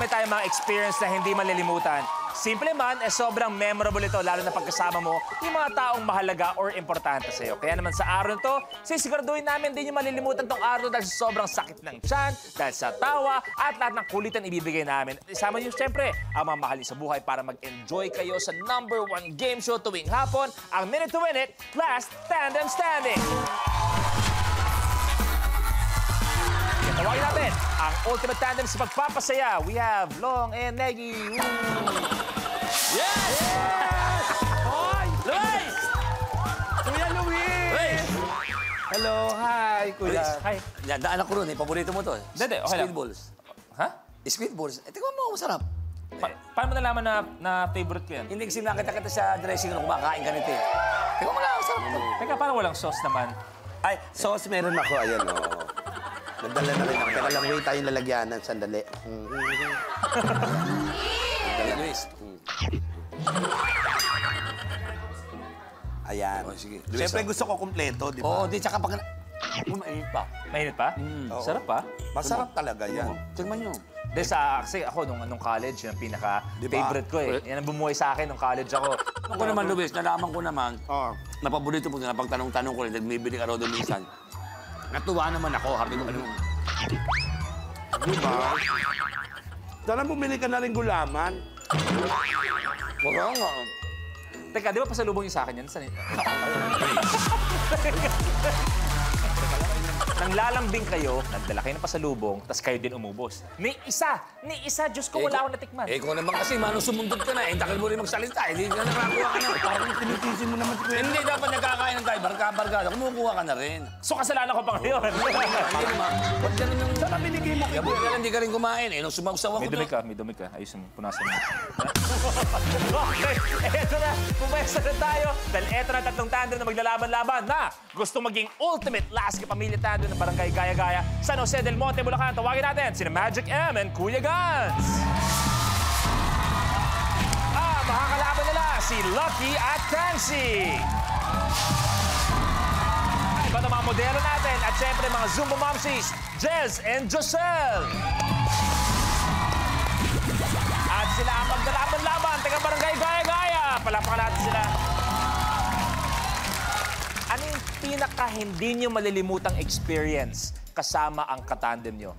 Marami tayong mga experience na hindi malilimutan. Simple man, sobrang memorable ito, lalo na pagkasama mo yung mga taong mahalaga or importante sa'yo. Kaya naman sa araw to, sisiguraduhin namin din yung malilimutan tong araw dahil sa sobrang sakit ng tiyan, dahil sa tawa, at lahat ng kulitan ibibigay namin. Isama niyo siyempre ang mga mahali sa buhay para mag-enjoy kayo sa #1 game show tuwing hapon, ang Minute to Win It, Last Tandem Standing. Tawagin natin ang ultimate tandem sa pagpapasaya. We have Long and Negi. Yes! Yes! Hoy! Luis! Kuya Luis! Hello, hi, kuya. Hi. Yan, daan ako ron eh. Paborito mo to eh. Hindi, okay lang. Squid balls. Ha? Squid balls. Eh, tingnan mo, masarap. Paano mo nalaman na favorite ko yan? Hindi kasi nakita kita sa dressing room, kumakain ka nito eh. Tingnan mo lang, masarap. Teka, parang walang sauce naman. Ay, sauce meron ako. Ayan, oh. Nagdala na rin ako. Teka lang, wait tayong lalagyanan. Sandali. Dala, Luis. Ayan. Oh, sige. Luis, Siyempre oh. gusto ko kumpleto, di ba? Oo, di, tsaka pag... Mainit pa. Mainit pa? Oo. Sarap pa. Masarap talaga yan. Tingnan nyo. Kasi ako nung college, yung pinaka-favorite ko eh. Yan ang bumuhay sa akin nung college ako. Ako naman, Luis, nalaman ko naman, Oo. napaborito mo na pagtanong-tanong ko rin, nagbibili ka raw doon minsan. Natuwa naman ako, happy ko, ano. Di ba? Sana bumili ka na rin gulaman. Wala nga. Teka, di ba pasalubong yung sa akin yan? Saan yun? Nang lalambing kayo, nagdala kayo ng pasalubong, tapos kayo din umubos. Ni isa, Diyos ko, wala akong natikman. Eh, kung naman kasi, mano sumundod ka na, eh, takal mo rin magsalita, hindi ka nakakuha ka na. Parang tinitisin mo naman. Hindi, dapat nagkakain ng tayo, barka-barkada, kumukuha ka na rin. So, kasalanan ko pa ngayon. Hindi naman, ba't ganun yung... Sana binigay mo. Kaya buti hindi ka rin kumain, eh, nung sumausaw ako May dumi ka. Ayos mo, punasan mo. Okay, eto na. Pumesa na tayo. Dahil eto na tatlong tandem na maglalaban-laban na gusto maging ultimate last kapamilya tandem ng Barangay Gaya-Gaya, San Jose del Monte, Bulacan. Tawagin natin sina Magic M and Kuya Gans. Makakalaban nila si Lucky at Tansy. Iba na mga modelo natin at syempre mga Zumba Momsies, Jez and Joselle. At sila ang maglalaban-laban, taga Barangay Gaya-Gaya. Palapakan natin sila. Ano yung pinaka-hindi nyo malilimutang experience kasama ang katandem nyo?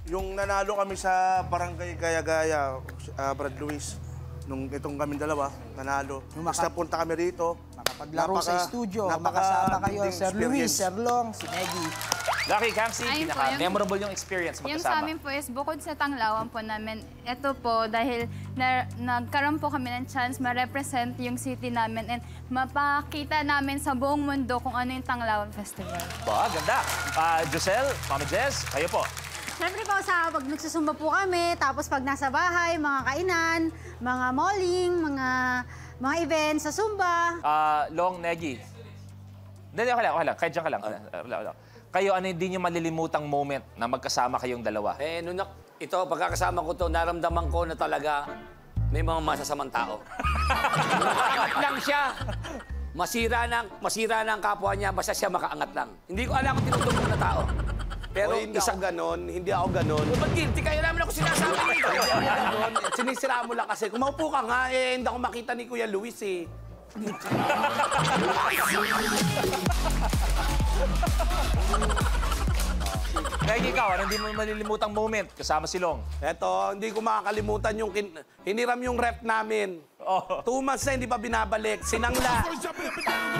Yung nanalo kami sa Barangay Gaya-Gaya, Brad Luis, nung itong kaming dalawa, nanalo. Basta punta kami rito. Makapaglaro sa studio, makasama kayo, Sir Luis, Sir Long, si Negi. Lucky, Kamsi, Ayun po, pinaka-memorable yung experience Yung sa magkasama. amin po is bukod sa tanglawan po namin, ito po dahil nagkaroon po kami ng chance ma-represent yung city namin and mapakita namin sa buong mundo kung ano yung Tanglawan Festival. Ganda. Joselle, Mama Jez, kayo po. Siyempre po, pag nagsusumba po kami, tapos pag nasa bahay, mga kainan, mga malling, mga events sa Zumba. Long, Negi. Hindi, okay lang. Kahit dyan ka lang. Wala. Kayo, ano hindi nyo malilimutang moment na magkasama kayong dalawa? Eh, ito, pagkakasama ko to, naramdaman ko na talaga may mga masasamang tao. Makaangat lang siya. Masira na ang kapwa niya, basta siya makaangat lang. Hindi ko alam kung tinutulong na tao. Pero Hindi ako ganon. Ba't guilty kayo naman ako sinasabi nito? Sinisira mo lang kasi. Kumaupo ka nga, hindi ako makita ni Kuya Luis eh. Negi, ikaw, ano hindi mo malilimutang moment kasama si Long? Eto, hindi ko makakalimutan yung hiniram yung rep namin. 2 months na hindi pa binabalik. Sinangla.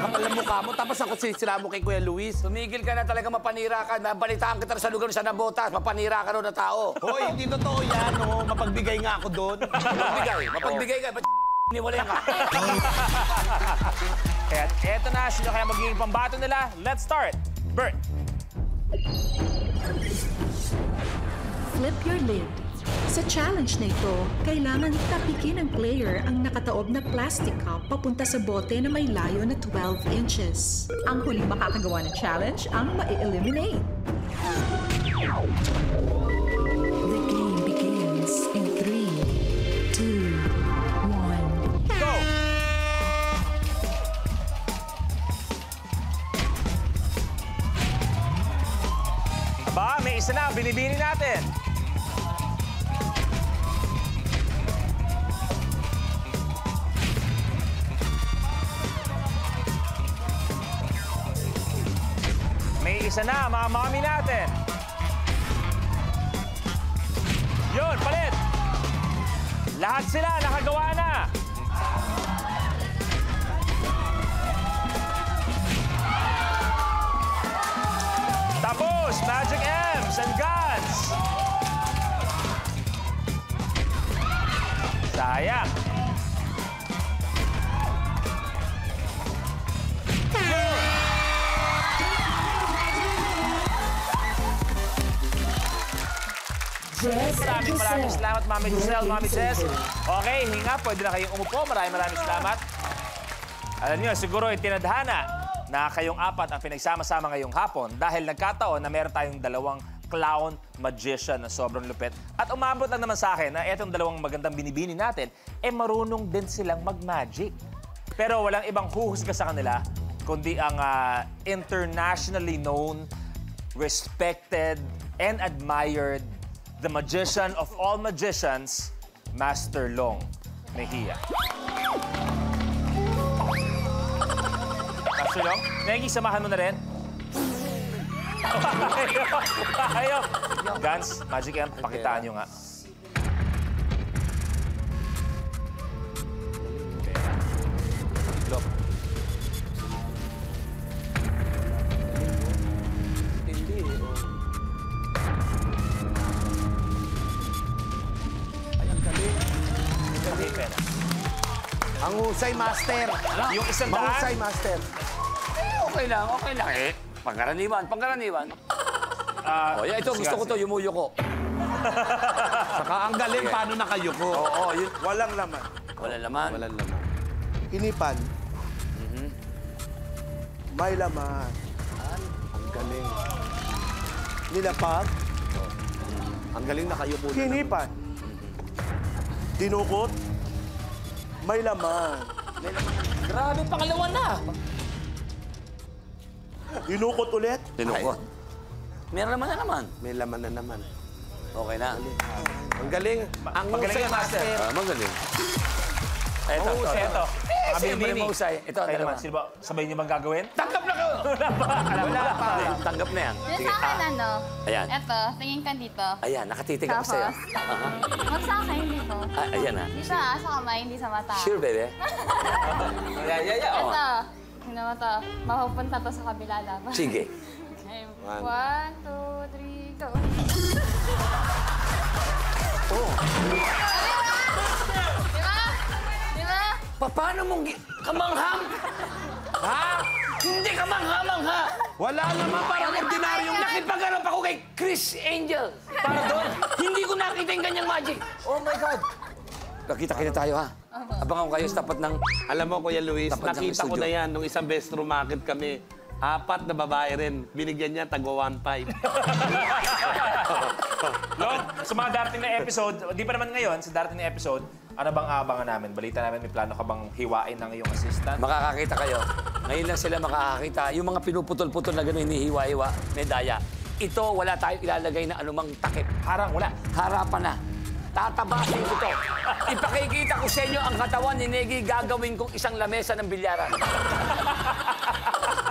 Kapal ang mukha mo, tapos ako sinisira mo kay Kuya Luis. Tumigil ka na talaga, mapanira ka. Nabalitaan kita sa lugar sa nabotas, mapanira ka rin na tao. Hoy, hindi totoo yan, no? Mapagbigay nga ako doon. Mapagbigay ka. Ba't iniwala ka? Kaya eto na, sino kaya magiging pambato nila? Let's start. Bert. Flip your lid. Sa challenge na ito, kailangan tapikin ng player ang nakataob na plastic cup papunta sa bote na may layo na 12 inches. Ang huling makakagawa ng challenge ang ma-eliminate. The game begins in 3, 2, 1. Go! Aba, may isa na. Binibini natin. Isa na, mga mami natin. Yun, palit. Lahat sila nakagawa na. Tapos, Magic M's and Gods. Sayang. Maraming salamat, Mami Giselle, Mami Jess. Okay, hinga. Pwede na kayong umupo. Maraming salamat. Alam niyo, siguro itinadhana na kayong apat ang pinagsama-sama ngayong hapon dahil nagkataon na meron tayong dalawang clown magician na sobrang lupit. At umabot lang naman sa akin na itong dalawang magandang binibini natin, marunong din silang mag-magic. Pero walang ibang huhusga sa kanila, kundi ang internationally known, respected, and admired the magician of all magicians, Master Long Mejia. Master Long, nakikisamahan mo na rin? Ayaw. Guns, Magic M, pakitaan nyo nga. Look. Ang husay, Master. Yung isang daan? Mahusay, Master. Okay lang, okay lang. Pangkaraniwan. Ito, gusto ko to, yumuyo ko. Saka ang galing, paano nakayuko? Oo, yun. Walang laman. Walang laman. Walang laman. Hinipan. May laman. Ang galing. Nilapag. Ang galing nakayuko na. Hinipan. Dinukot. May laman. Grabe, pangalawa na. Dinukot ulit. Tinukot. Meron naman na naman. May laman na naman. Okay na. Ang galing. Ang Magaling husay, ka, Master. Master. Magaling. Mahusay ito. Mga siyempre binibini. mahusay. Ito, Kayo dalawa. naman, sino ba? Sabay niyo bang gagawin? Tanggap na kayo! Wala pa. Tanggap na yan. Yung sa akin, ano? Ayan. Eto, tingin ka dito. Ayan, nakatitig ako sa'yo. Tapos, wag sa akin dito. Ayan na. Dito sa kamay, hindi sa mata. Sure, baby? Yeah. Oh. Eto, tingnan mo to. Mapupunta to sa kabila laban. Sige. Okay. 1, 2, 3, go. Oh. Di ba? Paano mong kamangham? Ha? Hindi kamangham, ha? Wala naman, parang ordinaryong Nakipagharap ako kay Chris Angel. Para doon. Hindi ko nakita yung ganyang magic. Oh my God. Nakita-kita tayo, ha? Abangan ko kayo sa tapat ng... Alam mo, Kuya Luis, Tapat ng nakita ko studio. na yan nung isang Best Market kami. 4 na babae rin. Binigyan niya, tagwa 1.5. Long, sa mga darating na episode, di pa naman ngayon, sa darating na episode, ano bang aabangan namin? Balita namin, may plano ka bang hiwain ng iyong assistant? Makakakita kayo. Ngayon lang sila makakakita. Yung mga pinuputol-putol na gano'n, hinihiwa-hiwa, medaya. Ito, wala tayo ilalagay na anumang takip. Harang, wala. Harapan na. Tatabasin ko to. Ipakikita ko sa inyo ang katawan ni Negi. Gagawin kong isang lamesa ng bilyaran.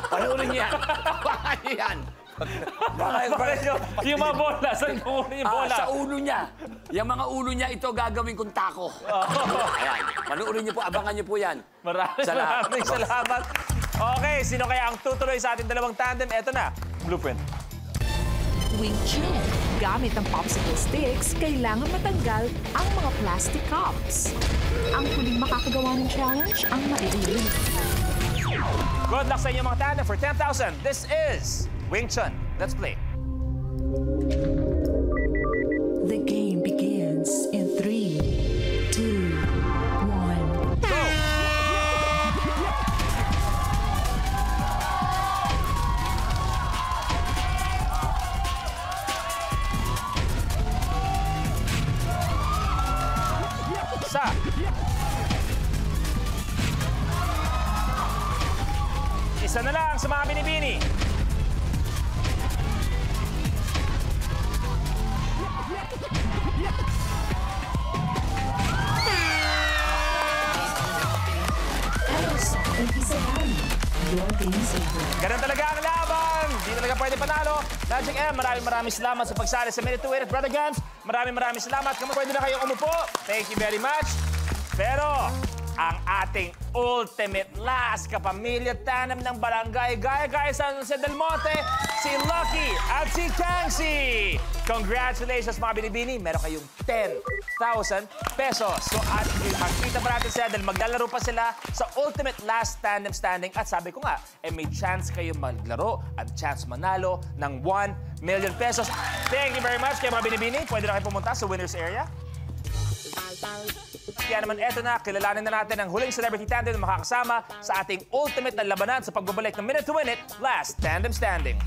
Panoorin niyo yan. Baka yan. Yung mga bola, saan kukunin yung bola? Sa ulo niya. Yung mga ulo niya, ito gagawin kong tako. Ayan. Panoorin niyo po, abangan niyo po yan. Maraming salamat. Okay, sino kaya ang tutuloy sa ating dalawang tandem? Eto na, blueprint. Wing Chun. Gamit ang popsicle sticks, kailangan matanggal ang mga plastic cups. Ang huling makakagawa ng challenge ang maiiling. Good luck sa inyo mga tandem for 10,000. This is Wing Chun. Let's play. The game begins in 3, 2, 1. Go! Isa. Isa na lang sa mga binibini. Tapos, umpisa na. Your game is over. Ganun talaga ang laban. Hindi talaga pwede panalo. Magic M, maraming salamat sa pagsali sa Minute to Win It. Brother Gams, maraming salamat. Kung pwede na kayong umupo. Thank you very much. Pero, ang ating ultimate last kapamilya tandem ng barangay Gaya-Gaya sa San Jose del Monte, si Lucky at si Kangsi. Congratulations mga binibini, meron kayong 10,000 pesos. So at makita pa natin sila dahil maglalaro pa sila sa ultimate last tandem standing. At sabi ko nga, may chance kayo maglaro at chance manalo ng 1 million pesos. Thank you very much kaya mga binibini. Pwede na kayo pumunta sa winner's area. Kaya naman eto na, kilalanin na natin ang huling celebrity tandem na makakasama sa ating ultimate na labanan sa pagbabalik ng Minute to Win It, Last Tandem Standing.